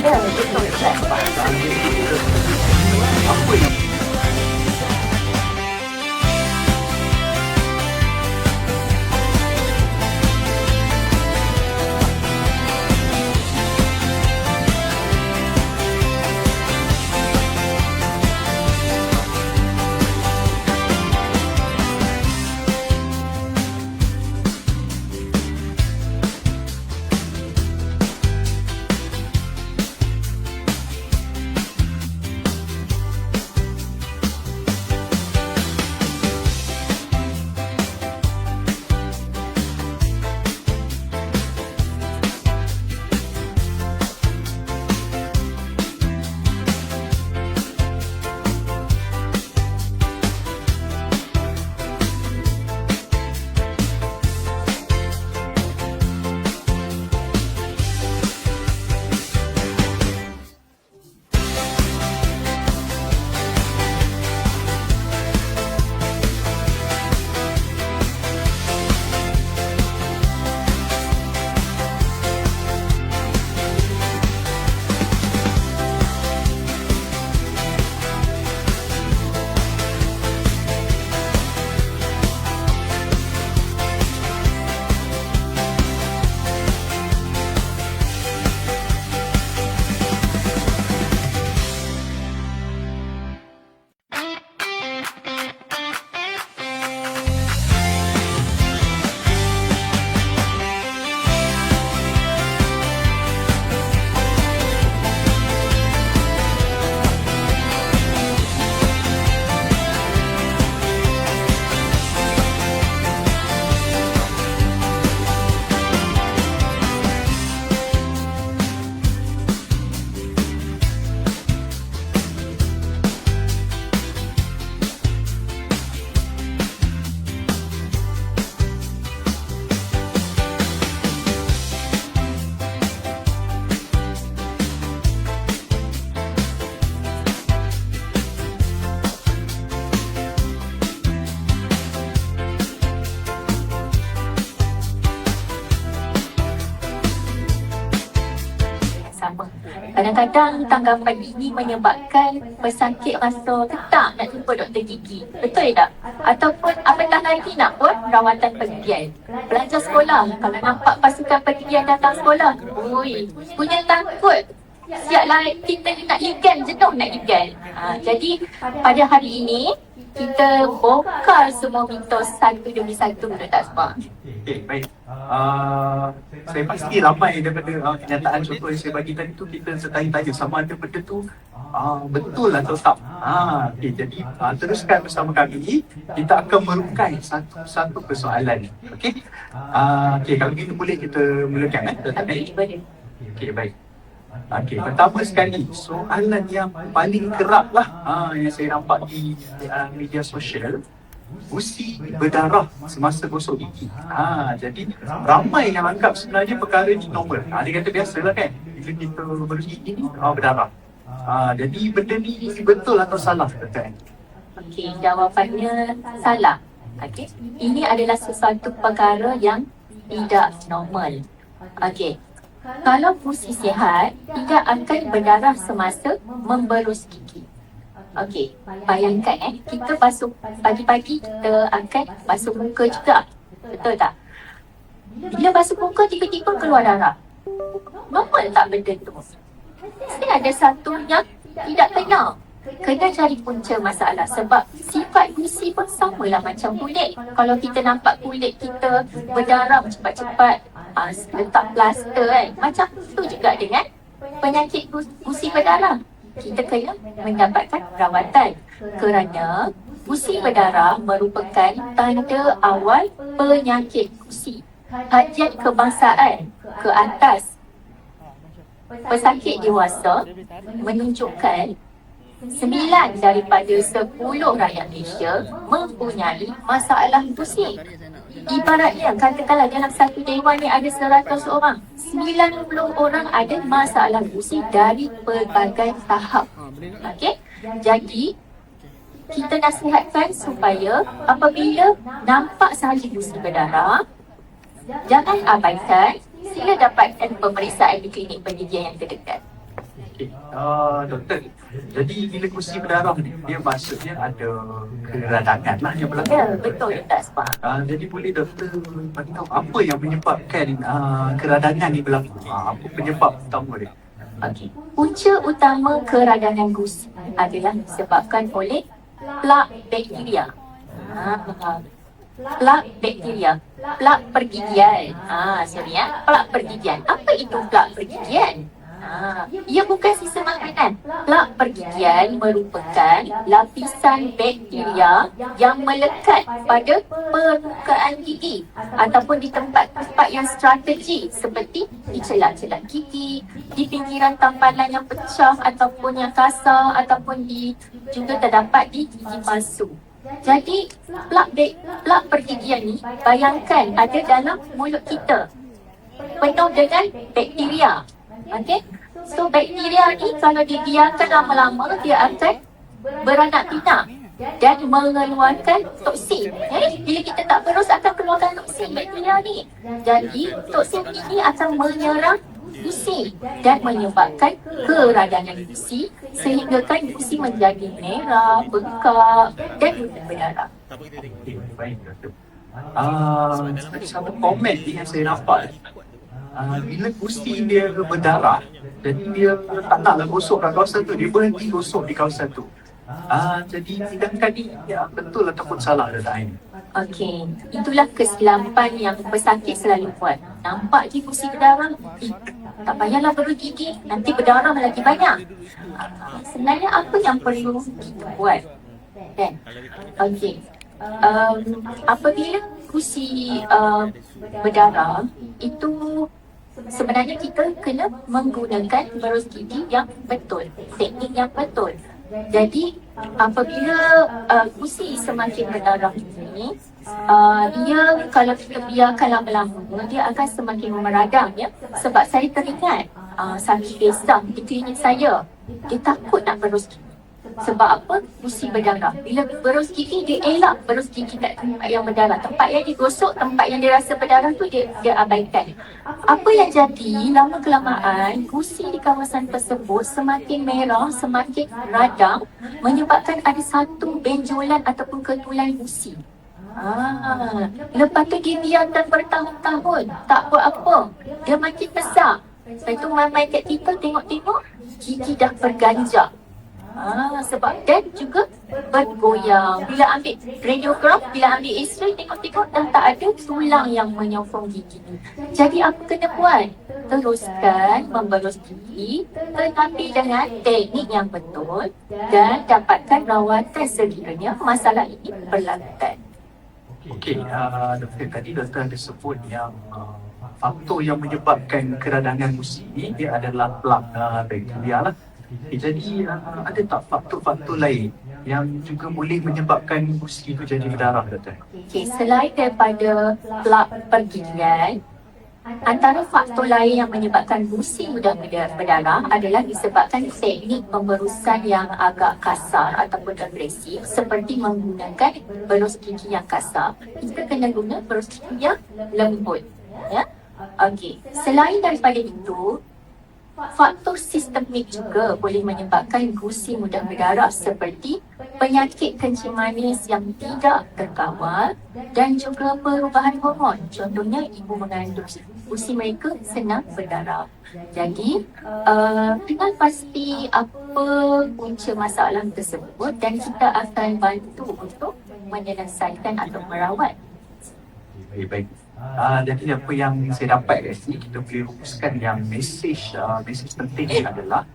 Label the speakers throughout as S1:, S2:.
S1: Ya, betul.
S2: Apa yang
S1: sama. Kadang-kadang tanggapan ini menyebabkan pesakit rasa tak nak jumpa doktor gigi. Betul tak? Ataupun apatah lagi nak buat rawatan pergigian. Belajar sekolah, kalau nampak pasukan pergigian datang sekolah, ui, punya takut. Siaplah kita nak ligan, jenuh nak ligan. Jadi pada hari ini, kita bongkar semua mitos satu demi satu, betul tak semua?
S2: okey, baik. Saya pasti ramai daripada kenyataan contoh yang saya bagi tadi tu kita tanya sama ada benda tu betul atau tak. Okey, jadi teruskan bersama kami. Kita akan merungkai satu persoalan. Okey. Okey, kalau gitu boleh kita mulakan
S1: Boleh.
S2: Okey, baik. Okey, pertama sekali soalan yang paling kerap lah yang saya nampak di media sosial, gusi berdarah semasa gosok gigi. Jadi ramai yang anggap sebenarnya perkara ni normal. Dia kata biasalah kan, bila kita bergosok gigi ni berdarah. Jadi benda ni betul atau salah kan?
S1: Okey, jawapannya salah. Okey, ini adalah sesuatu perkara yang tidak normal. Okey, kalau gusi sihat, tidak akan berdarah semasa memberus gigi. Okey, bayangkan kita basuh pagi-pagi, kita akan basuh muka juga. Betul tak? Bila basuh muka tiba-tiba keluar darah. Normal tak benda tu? Mesti ada satu yang tidak kena. Kena cari punca masalah sebab sifat gusi pun samalah macam kulit. Kalau kita nampak kulit kita berdarah cepat-cepat, letak plaster kan, macam tu juga dengan penyakit gusi berdarah. Kita kena mendapatkan perawatan kerana gusi berdarah merupakan tanda awal penyakit gusi. Kajian kebangsaan ke atas pesakit dewasa menunjukkan 9 daripada 10 rakyat Malaysia mempunyai masalah gusi. Ibaratnya, katakanlah dalam satu dewan ni ada 100 orang, 90 orang ada masalah gusi dari pelbagai tahap. Okey? Jadi, kita nasihatkan supaya apabila nampak sahaja gusi berdarah, jangan abaikan, sila dapatkan pemeriksaan di klinik pendidikan yang terdekat.
S2: Doktor, jadi bila gusi berdarah ni, dia maksudnya ada keradangan lah yang berlaku.
S1: Ya, betul tak sebab.
S2: Jadi boleh doktor beritahu apa yang menyebabkan keradangan ni berlaku? Apa penyebab utama dia?
S1: Okey. Punca utama keradangan gusi adalah disebabkan oleh plak bakteria. Plak bakteria, plak pergigian. Plak pergigian. Apa itu plak pergigian? Ia bukan sisa makanan. Plak pergigian merupakan lapisan bakteria yang melekat pada permukaan gigi ataupun di tempat-tempat yang strategi seperti di celah-celah gigi, di pinggiran tampalan yang pecah ataupun yang kasar ataupun juga terdapat di gigi palsu. Jadi plak pergigian ni bayangkan ada dalam mulut kita penuh dengan bakteria. Okey. So bakteria ni kalau dibiarkan lama-lama dia akan beranak pinak dan mengeluarkan toksin. Bila kita tak berus akan keluarkan toksin bakteria ni. Jadi toksin ini akan menyerang gusi dan menyebabkan keradangan gusi sehingga kan gusi menjadi merah, bengkak dan berdarah.
S2: Baik, doktor. Satu komen ni yang saya nampak, bila gusi dia berdarah, jadi dia tak naklah gosok kat kawasan tu, dia berhenti gosok di kawasan tu. Jadi tindakan ni betul ataupun salah doktor Ain?
S1: Okey, itulah kesilapan yang pesakit selalu buat. Nampak je gusi berdarah, tak payahlah bergigi, nanti berdarah lagi banyak. Sebenarnya apa yang perlu kita buat? Kan? Okey. Apabila gusi berdarah, itu sebenarnya kita kena menggunakan berus gigi yang betul, teknik yang betul. Jadi apabila gusi semakin berdarah ini, dia kalau kita biarkan lama-lama dia akan semakin meradang ya. Sebab saya teringat Saki Desa di klinik saya, dia takut nak berus gigi. Sebab apa? Gusi berdarah. Bila berus gigi, dia elak berus gigi kat tempat yang berdarah. Tempat yang digosok, tempat yang dia rasa berdarah tu dia abaikan. Apa yang jadi, lama kelamaan, gusi di kawasan tersebut semakin merah, semakin radang, menyebabkan ada satu benjolan ataupun ketulan gusi. Lepas tu dia biarkan bertahun-tahun, tak buat apa. Dia makin besar. Lepas tu mamai kat kita tengok-tengok, gigi dah berganjak. Sebab dan juga bergoyang. Bila ambil radiograf, bila ambil X-ray, tengok-tengok dah tak ada tulang yang menyokong gigi. Jadi apa kena buat? Teruskan memberus gigi tetapi dengan teknik yang betul dan dapatkan rawatan sekiranya masalah ini berlakukan.
S2: Okey, doktor tadi doktor ada sebut yang faktor yang menyebabkan keradangan gusi ni dia adalah plak bakteria lah. Jadi ada tak faktor-faktor lain yang juga boleh menyebabkan gusi itu jadi berdarah, doktor?
S1: Okey, selain daripada plak pergigian, antara faktor lain yang menyebabkan gusi mudah berdarah adalah disebabkan teknik pemberusan yang agak kasar ataupun agresif seperti menggunakan berus gigi yang kasar. Kita kena guna berus gigi yang lembut. Ya? Okey, selain daripada itu, faktor sistemik juga boleh menyebabkan gusi mudah berdarah seperti penyakit kencing manis yang tidak terkawal dan juga perubahan hormon. Contohnya ibu mengandung, gusi mereka senang berdarah. Jadi, kenal pasti apa punca masalah tersebut dan kita akan bantu untuk menyelesaikan atau merawat.
S2: Baik. Jadi apa yang saya dapat kat sini, kita boleh rumuskan yang mesej penting adalah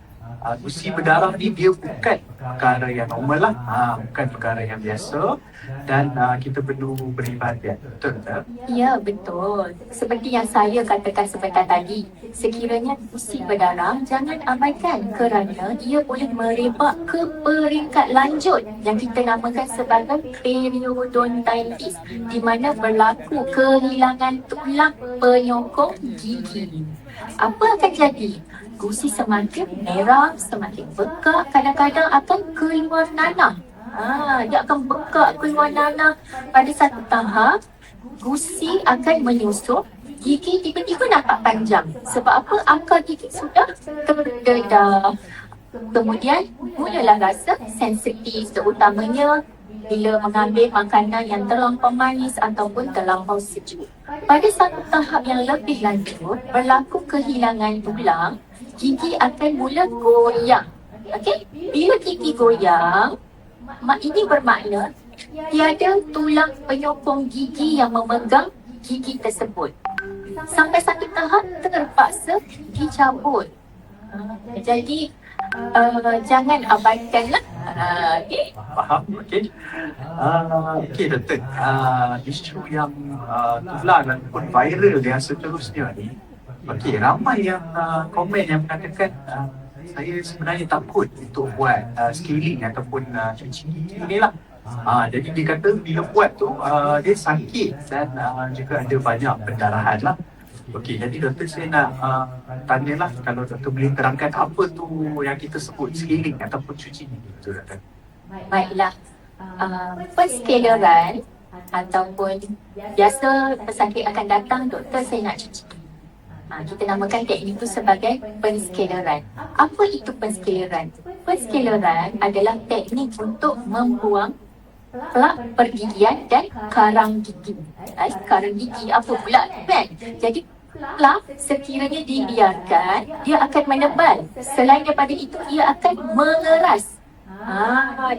S2: gusi berdarah ni dia bukan perkara yang normal lah, bukan perkara yang biasa dan kita perlu beri perhatian. Betul tak?
S1: Ya, betul. Seperti yang saya katakan sebentar tadi, sekiranya gusi berdarah, jangan abaikan kerana dia boleh merebak ke peringkat lanjut yang kita namakan sebagai periodontitis, di mana berlaku kehilangan tulang penyokong gigi. Apa akan jadi? Gusi semakin merah, semakin bengkak, kadang-kadang akan keluar nanah. Dia akan bengkak keluar nanah. Pada satu tahap, gusi akan menyusup, gigi tiba-tiba nampak panjang. Sebab apa? Akar gigi sudah terdedah. Kemudian mulalah rasa sensitif, terutamanya bila mengambil makanan yang terlampau manis ataupun terlampau sejuk. Pada satu tahap yang lebih lanjut, berlaku kehilangan tulang, gigi akan mula goyang. Okey? Bila gigi goyang, ini bermakna tiada tulang penyokong gigi yang memegang gigi tersebut. Sampai satu tahap terpaksa dicabut. Jadi jangan abaikanlah. Okey.
S2: Faham? Okey. Okey, doktor. Isu yang tular ataupun viral yang seterusnya ni, okey, ramai yang komen yang mengatakan saya sebenarnya takut untuk buat scaling ataupun cuci gigi ni lah. Jadi dia kata bila buat tu dia sakit dan juga ada banyak pendarahan lah. Okey, jadi doktor saya nak tanyalah kalau doktor boleh terangkan apa tu yang kita sebut scaling ataupun cuci gigi tu, doktor.
S1: Baiklah. Penskeleran ataupun biasa pesakit akan datang, doktor saya nak cuci gigi. Kita namakan teknik itu sebagai penskeleran. Apa itu penskeleran? Penskeleran adalah teknik untuk membuang plak pergigian dan karang gigi. Karang gigi apa pula kan? Jadi plak sekiranya dibiarkan, dia akan menebal. Selain daripada itu, dia akan mengeras.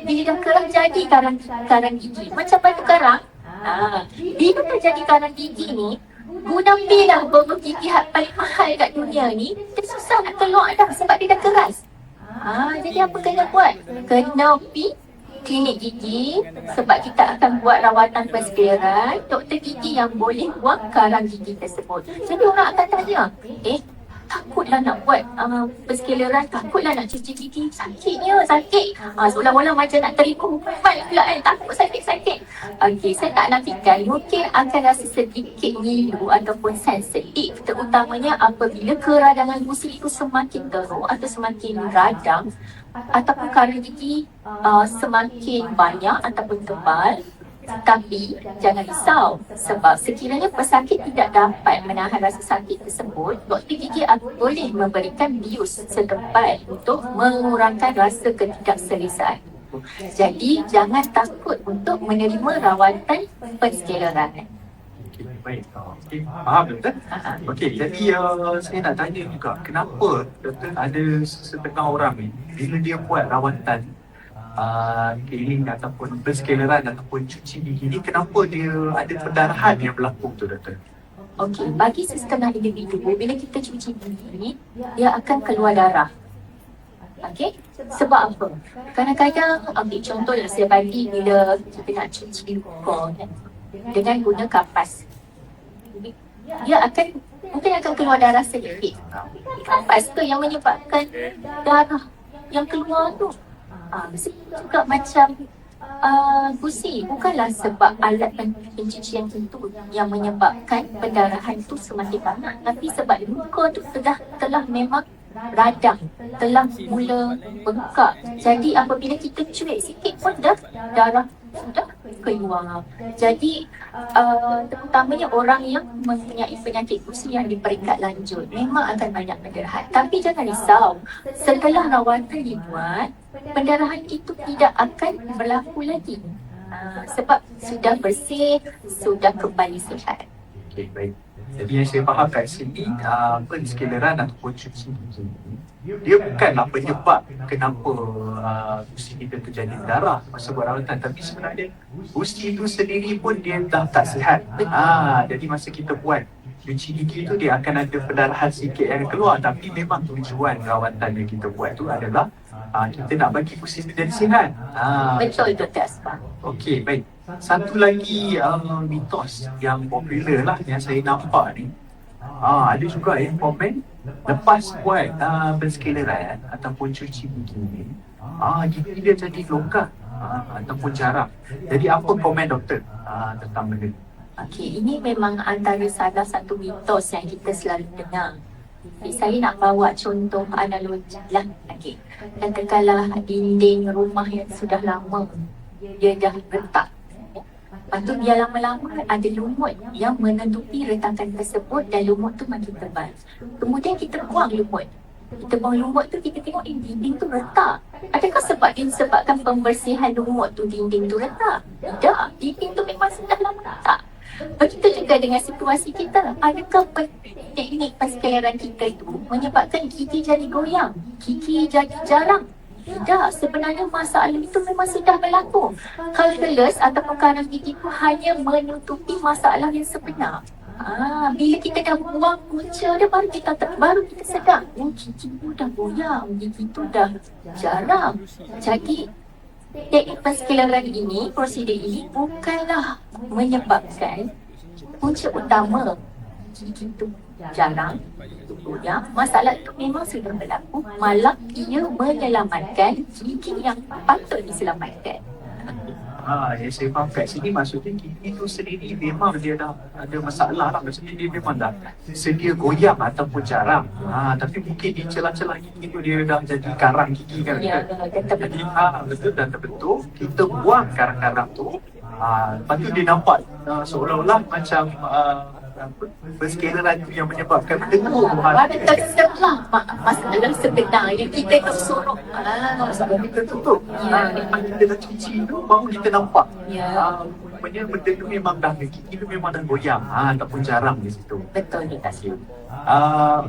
S1: Bila dah keras jadi karang gigi. Macam batu karang. Bila terjadi karang gigi ni, guna pi dah bubur gigi paling mahal kat dunia ni, dia susah nak keluar dah sebab dia dah keras. Jadi apa kena buat? Kena pi klinik gigi sebab kita akan buat rawatan penskeleran. Doktor gigi yang boleh buang karang gigi tersebut. Jadi orang akan tanya, takutlah nak buat penskeleran, takutlah nak cuci gigi, sakitnya, sakit. Seolah-olah macam nak terima hukuman pula kan, takut sakit-sakit. Okey, saya tak nafikan, mungkin akan rasa sedikit ngilu ataupun sensitif, terutamanya apabila keradangan gusi itu semakin teruk atau semakin radang ataupun karang gigi semakin banyak ataupun tebal. Tapi jangan risau sebab sekiranya pesakit tidak dapat menahan rasa sakit tersebut, doktor gigi boleh memberikan bius setempat untuk mengurangkan rasa ketidakselesaan. Jadi jangan takut untuk menerima rawatan penskeleran.
S2: Okey, baik. Okey, faham doktor? Okey, jadi saya nak tanya juga, kenapa doktor ada setengah orang ni bila dia buat rawatan scaling ataupun penskeleran ataupun cuci gigi ni, kenapa dia ada pendarahan yang berlaku tu, doktor?
S1: Okey, bagi setengah individu, bila kita cuci gigi, dia akan keluar darah. Okey, sebab apa? Kadang-kadang, contohlah saya bagi bila kita nak cuci luka dengan guna kapas, dia mungkin akan keluar darah sedikit. Kapas tu yang menyebabkan darah yang keluar tu. Juga macam gusi, bukanlah sebab alat pencucian itu yang menyebabkan pendarahan tu semakin banyak, tapi sebab luka tu telah memang radang, telah mula bengkak. Jadi apabila kita cuik sikit pun darah sudah keluar. Jadi terutamanya orang yang mempunyai penyakit gusi yang di peringkat lanjut memang akan banyak pendarahan. Tapi jangan risau, setelah rawatan dibuat, pendarahan itu tidak akan berlaku lagi. Sebab sudah bersih, sudah kembali sihat.
S2: Okey, baik. Jadi yang saya faham kat sini, penskeleran ataupun cuci gigi dia bukanlah penyebab kenapa gusi kita terjadi darah masa buat rawatan, tapi sebenarnya gusi itu sendiri pun dia dah tak sihat. Jadi masa kita buat cuci gigi tu dia akan ada pendarahan sikit yang keluar, tapi memang tujuan rawatan yang kita buat tu adalah kita nak bagi gusi itu jadi sihat.
S1: Betul, Dr. Asbah.
S2: Okey, baik. Satu lagi mitos yang popular lah yang saya nampak ni, ada juga yang komen lepas buat penskeleran ataupun cuci gigi ni, gigi dia jadi longgar ataupun jarang. Jadi apa komen doktor tentang benda ni?
S1: Okey, ini memang antara salah satu mitos yang kita selalu dengar. Saya nak bawa contoh analogi lah. Okey, katakanlah dinding rumah yang sudah lama dia dah retak. Lepas tu biar lama-lama ada lumut yang menutupi retakan tersebut dan lumut tu makin tebal. Kemudian kita buang lumut. kita buang lumut tu, kita tengok dinding tu retak. Adakah disebabkan pembersihan lumut tu dinding tu retak? Tidak, dinding tu memang sudah lama retak. Begitu juga dengan situasi kita. Adakah teknik penskeleran kita itu menyebabkan gigi jadi goyang, gigi jadi jarang? Tidak, sebenarnya masalah itu memang sudah berlaku. Calculus ataupun karang gigi itu hanya menutupi masalah yang sebenar. Bila kita dah buang punca dia, baru kita sedar, oh gigi tu dah goyang, gigi tu dah jarang. Jadi teknik penskeleran ini, prosedur ini bukanlah menyebabkan punca utama gigi tu jarang, goyang. Masalah itu memang sudah berlaku, malah ia menyelamatkan gigi yang patut diselamatkan.
S2: Yang saya faham kat sini maksudnya gigi tu sendiri memang dia dah ada masalah lah. Maksudnya dia memang dah sedia goyang ataupun jarang. Tapi mungkin di celah-celah gigi tu dia dah jadi karang gigi kan.
S1: Ya, dan
S2: Jadi betul dan terbentuk, kita buang karang-karang tu. Lepas tu dia nampak seolah-olah macam penskeleran tu yang menyebabkan berdengur.
S1: Ada terserlah masalah sebenar yang kita tersorok.
S2: Masalah kita tutup. Lepas kita dah cuci tu, baru kita nampak. Rupanya benda tu memang dah, gigi tu memang dah goyang ataupun jarang di situ.
S1: Betul, Dik Taslim.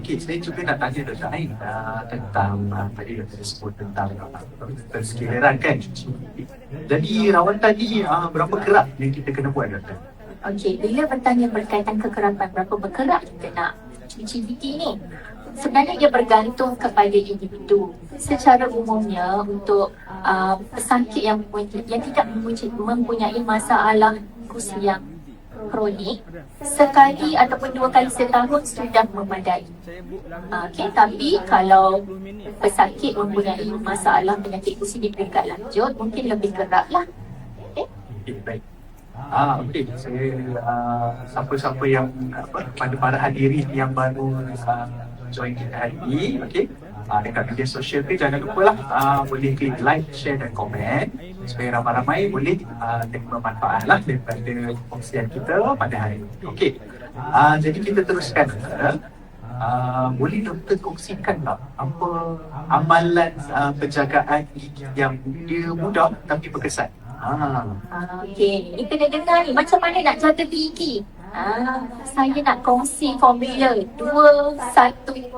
S2: Okey, saya juga nak tanya Dr. Ain tentang tadi Dr. sebut tentang penskeleran kan, cuci gigi. Jadi rawatan ni berapa kerat yang kita kena buat, Doktor?
S1: Okey, bila bertanya berkaitan kekerapan, berapa berkerak kita nak cuci gigi ni? Sebenarnya dia bergantung kepada individu. Secara umumnya untuk pesakit yang tidak mempunyai masalah gusi yang kronik, sekali ataupun 2 kali setahun sudah memadai. Okey, tapi kalau pesakit mempunyai masalah penyakit gusi di peringkat lanjut, mungkin lebih kerak lah.
S2: Okay, baik. Okey, saya siapa-siapa yang pada para hadirin yang baru join kita hari ini, okey, dekat media sosial tu jangan lupalah boleh klik like, share dan komen supaya ramai-ramai boleh terima manfaat lah daripada kongsian kita pada hari ini. Okey, jadi kita teruskan. Boleh doktor kongsikan tak apa amalan penjagaan gigi yang dia mudah tapi berkesan?
S1: Okey, ni kena dengar ni macam mana nak jaga gigi. Saya nak kongsi formula 2-1-0.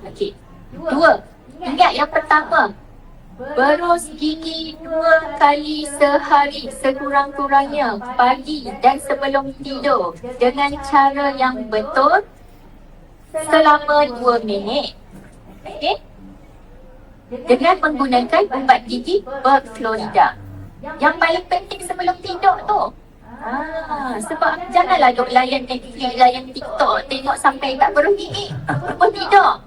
S1: Okey. 2. Ingat yang pertama, berus gigi 2 kali sehari sekurang-kurangnya pagi dan sebelum tidur dengan cara yang betul selama 2 minit. Okey? Dengan menggunakan ubat gigi berflorida. Yang paling penting sebelum tidur tu. Sebab janganlah duk layan Netflix, layan TikTok, tengok sampai tak berus gigi, pun tidur.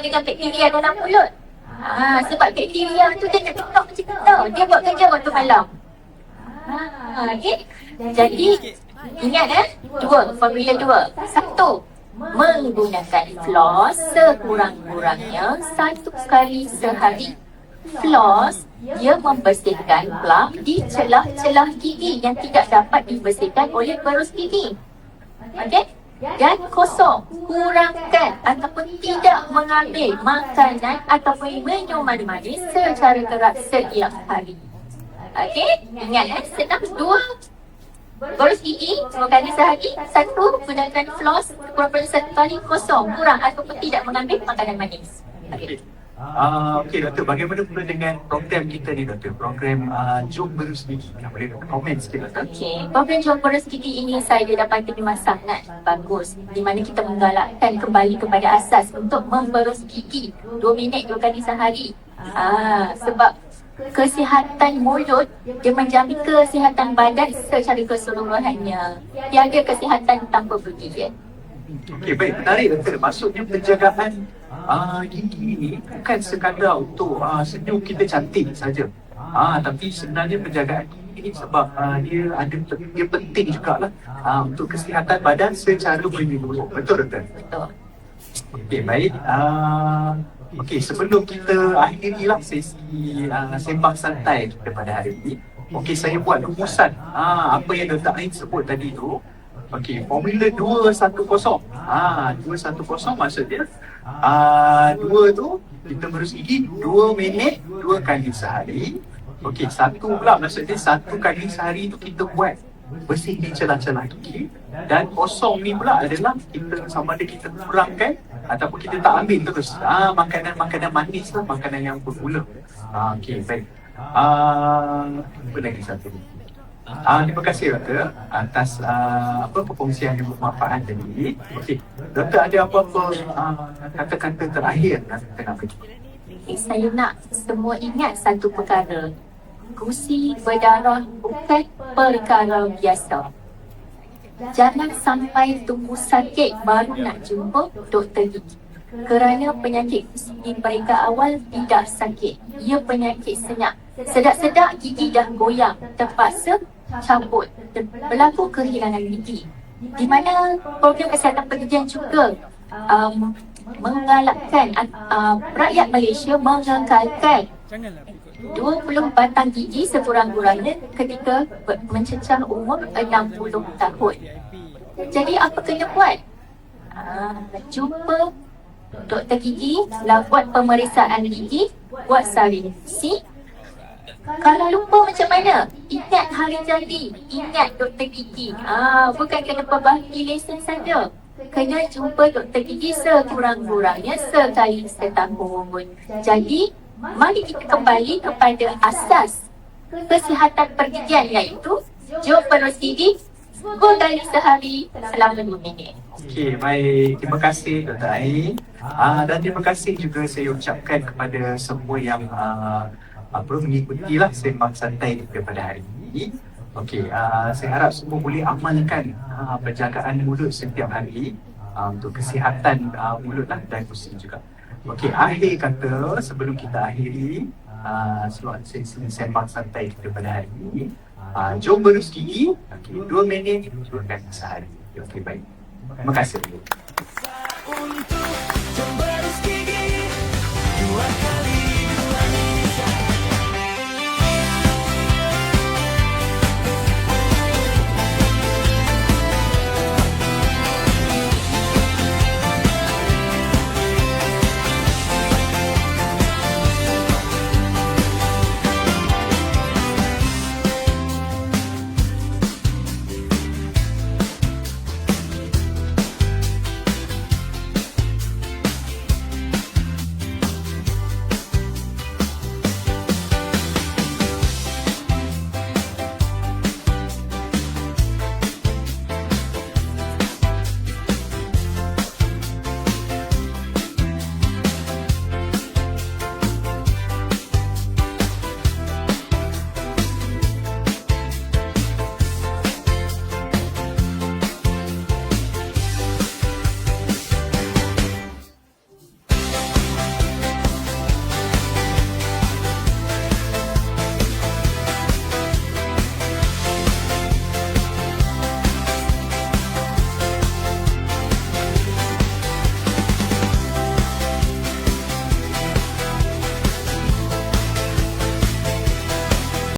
S1: Dengan bakteria dalam mulut. Sebab bakteria tu dia nak tengok macam kita. Dia buat kerja waktu malam. Okay? Jadi, ingat 2, formula 2. 1. Menggunakan floss sekurang-kurangnya 1 kali sehari. Floss, dia membersihkan plak di celah-celah gigi yang tidak dapat dibersihkan oleh berus gigi. Okey? Dan kosong, kurangkan ataupun tidak mengambil makanan ataupun minuman manis secara keras setiap hari. Okey? Ingat senang 2. Berus gigi 2 kali sehari. 1. Gunakan floss kurang-kurang 1 kali, kosong, kurang ataupun tidak mengambil makanan manis. Okey.
S2: Okey doktor, bagaimana pula dengan program kita ni doktor? Program Jom Berus Gigi. Boleh komen sikit doktor?
S1: Okey, program Jom Berus Gigi ini saya dapati memang sangat bagus, di mana kita menggalakkan kembali kepada asas untuk memberus gigi 2 minit 2 kali sehari. Sebab kesihatan mulut dia menjamin kesihatan badan secara keseluruhannya. Tiada kesihatan tanpa bergigi.
S2: Okey, baik, menarik doktor. Maksudnya penjagaan gigi ni bukan sekadar untuk senyum kita cantik saja. Tapi sebenarnya penjagaan gigi ni sebab dia penting jugalah untuk kesihatan badan secara menyeluruh. Betul doktor?
S1: Betul.
S2: Okey, baik. Okey, sebelum kita akhirilah sesi sembang santai kita pada hari ini. Okey, saya buat rumusan apa yang Dr. Ain sebut tadi tu. Okey, formula 210. 210 maksudnya Dua tu kita berus gigi 2 minit 2 kali sehari. Okey, satu pula maksudnya 1 kali sehari tu kita buat bersih di celah-celah gigi, dan kosong ni pula adalah kita sama ada kita kurangkan ataupun kita tak ambil terus makanan-makanan manis lah, makanan yang bergula. Okey, baik. Apa lagi satu? Terima kasih doktor atas perkongsian yang bermanfaat tadi. Okey, doktor ada apa-apa kata-kata terakhir nak bagi?
S1: Saya nak semua ingat satu perkara. Gusi berdarah bukan perkara biasa. Jangan sampai tunggu sakit baru nak jumpa doktor gigi. Kerana penyakit gusi di peringkat awal tidak sakit. Ia penyakit senyap. Sedap-sedap gigi dah goyang, terpaksa cabut, berlaku kehilangan gigi. Di mana program kesihatan pergigian juga menggalakkan rakyat Malaysia mengekalkan 20 batang gigi sekurang-kurangnya ketika mencecah umur 60 tahun. Jadi apa kena buat? Jumpa doktor gigi, buat pemeriksaan gigi, buat saring. Kalau lupa macam mana? Ingat hari jadi, ingat doktor gigi. Bukan kena perbahagi lesen saja. Kena jumpa doktor gigi sekurang-kurangnya sekali setahun. Jadi, mari kita kembali kepada asas kesihatan pergigian, iaitu jom berus gigi 2 kali sehari selama 2 minit.
S2: Okey, baik. Terima kasih Dr. Ain. Dan terima kasih juga saya ucapkan kepada semua yang mengikutilah sembang santai kita pada hari ini. Okey, saya harap semua boleh amalkan penjagaan mulut setiap hari untuk kesihatan mulut dan gusi juga. Okey, akhir kata sebelum kita akhiri slot sesi sembang santai kita pada hari ini, jom berus gigi 2 minit 2 kali sehari. Okey, baik. Terima kasih.